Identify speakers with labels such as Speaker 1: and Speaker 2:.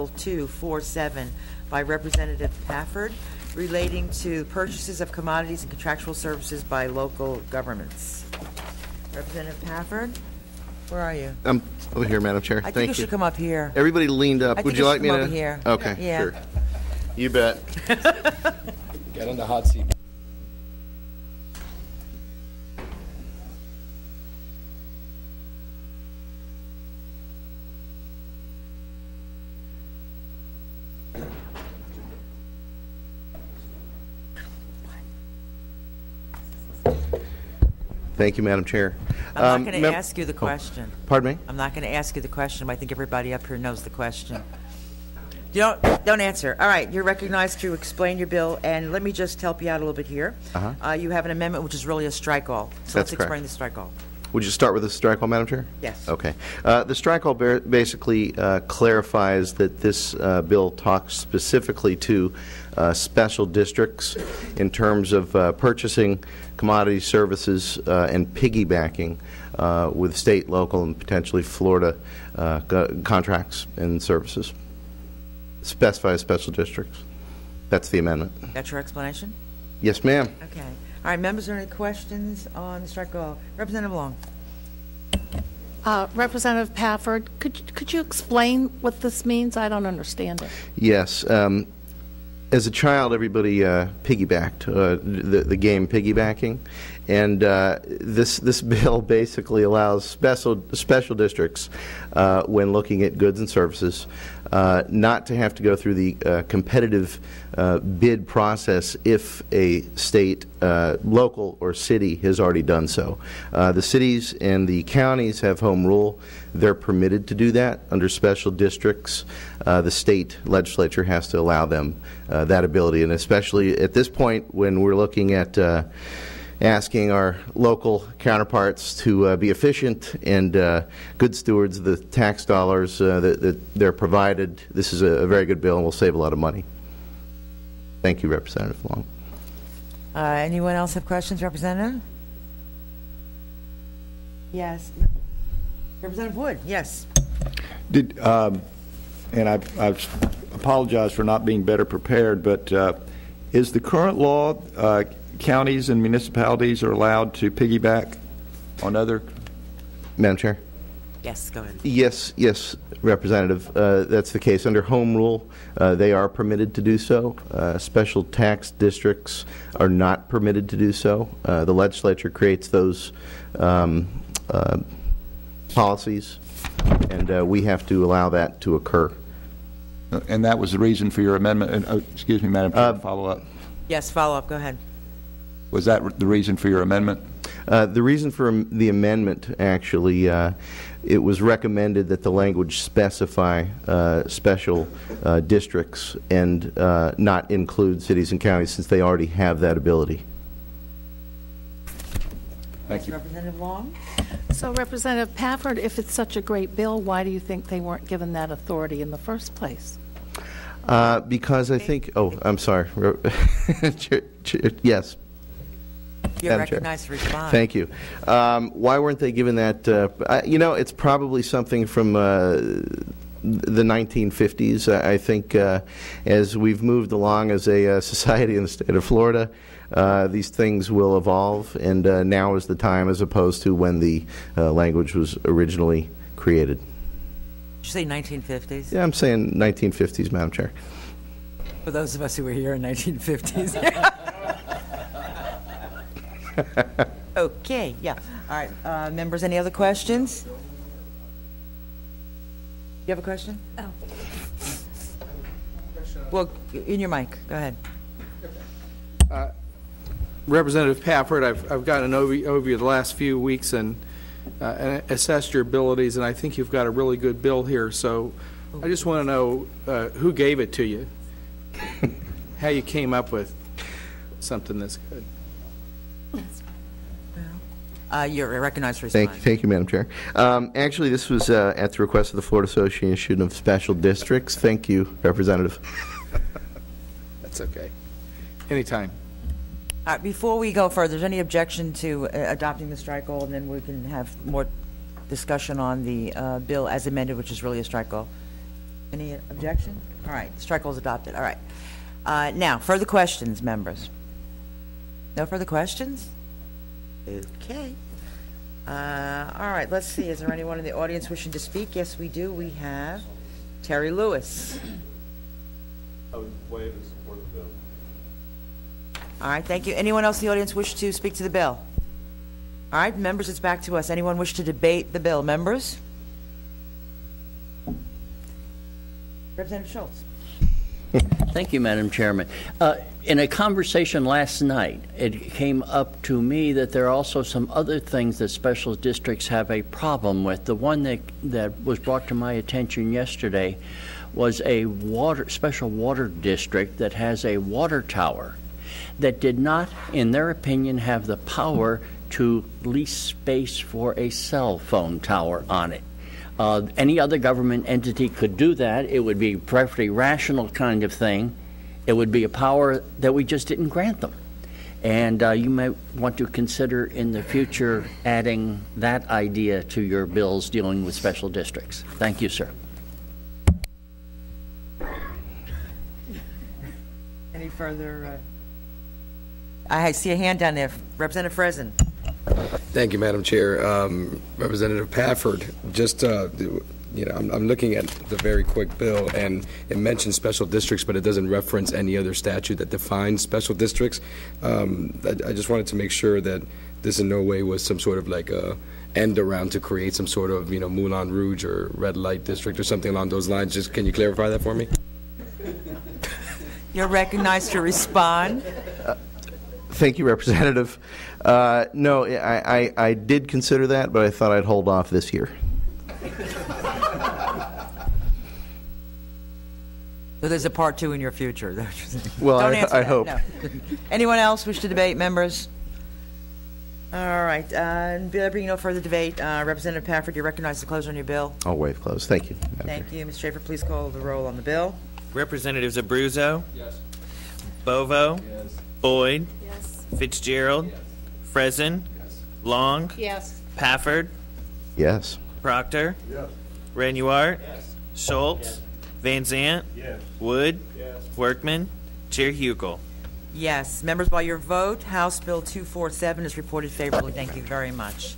Speaker 1: 247 by Representative Pafford relating to purchases of commodities and contractual services by local governments. Representative Pafford, where are you?
Speaker 2: I'm over here, Madam Chair.
Speaker 1: I think you should come up here.
Speaker 2: Everybody leaned up. Would you like me to?
Speaker 1: Over here.
Speaker 2: Okay,
Speaker 1: yeah.
Speaker 2: Sure. You bet.
Speaker 3: Get on the hot seat.
Speaker 2: Thank you, Madam Chair.
Speaker 1: I'm not going to ask you the question.
Speaker 2: Pardon me?
Speaker 1: I'm not going to ask you the question, but I think everybody up here knows the question. You don't answer. All right, you're recognized to explain your bill, and let me just help you out a little bit here. You have an amendment which is really a strike-all. So let's explain the strike-all.
Speaker 2: Would you start with the strike-all, Madam Chair?
Speaker 1: Yes.
Speaker 2: Okay. The strike-all basically clarifies that this bill talks specifically to special districts in terms of purchasing commodity services and piggybacking with state, local, and potentially Florida contracts and services. Specifies special districts. That's the amendment.
Speaker 1: That's your explanation?
Speaker 2: Yes, ma'am.
Speaker 1: Okay. All right, members, are there any questions on the strike-all? Representative Long.
Speaker 4: Representative Pafford, could you explain what this means? I don't understand it.
Speaker 2: Yes. As a child, everybody piggybacked, the game piggybacking, and this bill basically allows special districts, when looking at goods and services, not to have to go through the competitive bid process if a state, local, or city has already done so. The cities and the counties have home rule. They're permitted to do that under special districts. The state legislature has to allow them that ability, and especially at this point when we're looking at asking our local counterparts to be efficient and good stewards of the tax dollars that they're provided. This is a very good bill and will save a lot of money. Thank you, Representative Long.
Speaker 1: Anyone else have questions, Representative? Yes. Representative Wood, yes.
Speaker 3: And I apologize for not being better prepared, but is the current law counties and municipalities are allowed to piggyback on other?
Speaker 2: Madam Chair?
Speaker 1: Yes, go ahead.
Speaker 2: Yes, Representative. That's the case. Under home rule, they are permitted to do so. Special tax districts are not permitted to do so. The legislature creates those policies, and we have to allow that to occur.
Speaker 3: And that was the reason for your amendment. Excuse me, Madam Chair, follow up.
Speaker 1: Yes, follow up. Go ahead.
Speaker 3: Was that the reason for your amendment?
Speaker 2: The reason for the amendment, actually, it was recommended that the language specify special districts and not include cities and counties, since they already have that ability.
Speaker 3: Thank you.
Speaker 1: Representative Long?
Speaker 4: So, Representative Pafford, if it's such a great bill, why do you think they weren't given that authority in the first place?
Speaker 2: Because I think, I'm sorry. Yes.
Speaker 1: You're recognized to respond.
Speaker 2: Thank you. Why weren't they given that? It's probably something from the 1950s. I think as we've moved along as a society in the state of Florida, these things will evolve, and now is the time, as opposed to when the language was originally created.
Speaker 1: Did you say 1950s?
Speaker 2: Yeah, I'm saying 1950s, Madam Chair.
Speaker 1: For those of us who were here in 1950s. Okay, yeah. All right, members, any other questions? You have a question?
Speaker 4: Oh.
Speaker 1: Well, in your mic. Go ahead.
Speaker 5: Representative Pafford, I've gotten an overview of the last few weeks and assessed your abilities, and I think you've got a really good bill here. So I just want to know who gave it to you, how you came up with something this good.
Speaker 1: You're recognized for responding.
Speaker 2: Thank you, Madam Chair. Actually, this was at the request of the Florida Association of Special Districts. Thank you, Representative.
Speaker 5: That's okay. Anytime.
Speaker 1: Before we go further, is there any objection to adopting the strike-all, and then we can have more discussion on the bill as amended, which is really a strike-all? Any objection? All right, the strike rule is adopted. All right. Now, further questions, members? No further questions? Okay. All right, let's see. Is there anyone in the audience wishing to speak? Yes, we do. We have Terry Lewis.
Speaker 6: I would waive and support the bill.
Speaker 1: All right, thank you. Anyone else in the audience wish to speak to the bill? All right, members, it's back to us. Anyone wish to debate the bill? Members? Representative Schultz.
Speaker 7: Thank you, Madam Chairman. In a conversation last night, it came up to me that there are also some other things that special districts have a problem with. The one that was brought to my attention yesterday was a special water district that has a water tower that did not, in their opinion, have the power to lease space for a cell phone tower on it. Any other government entity could do that. It would be a perfectly rational kind of thing. It would be a power that we just didn't grant them. And you might want to consider in the future adding that idea to your bills dealing with special districts. Thank you, sir.
Speaker 1: Any further? I see a hand down there. Representative Fresen.
Speaker 8: Thank you, Madam Chair. Representative Pafford, just, I'm looking at the very quick bill, and it mentions special districts, but it doesn't reference any other statute that defines special districts. I just wanted to make sure that this in no way was some sort of like a end around to create some sort of, Moulin Rouge or red light district or something along those lines. Just, can you clarify that for me?
Speaker 1: You're recognized to respond.
Speaker 2: Thank you, Representative. No, I did consider that, but I thought I'd hold off this year.
Speaker 1: So there's a part two in your future.
Speaker 2: Well,
Speaker 1: Don't answer
Speaker 2: I
Speaker 1: that,
Speaker 2: hope.
Speaker 1: no. Anyone else wish to debate, members? All right. There being no further debate, Representative Pafford, you're recognized to close on your bill.
Speaker 2: I'll waive close. Thank you.
Speaker 1: Thank you. Ms. Schaefer, please call the roll on the bill.
Speaker 6: Representatives Abruzzo? Yes. Bovo? Yes. Boyd? Yes. Fitzgerald? Yes. Fresen? Yes. Long?
Speaker 4: Yes.
Speaker 6: Pafford?
Speaker 2: Yes.
Speaker 6: Proctor? Yes. Ranuart? Yes. Schultz? Yes. Van Zant? Yes. Wood? Yes. Workman? Chair Hukel?
Speaker 1: Yes. Members, by your vote, House Bill 247 is reported favorably. Thank you very much.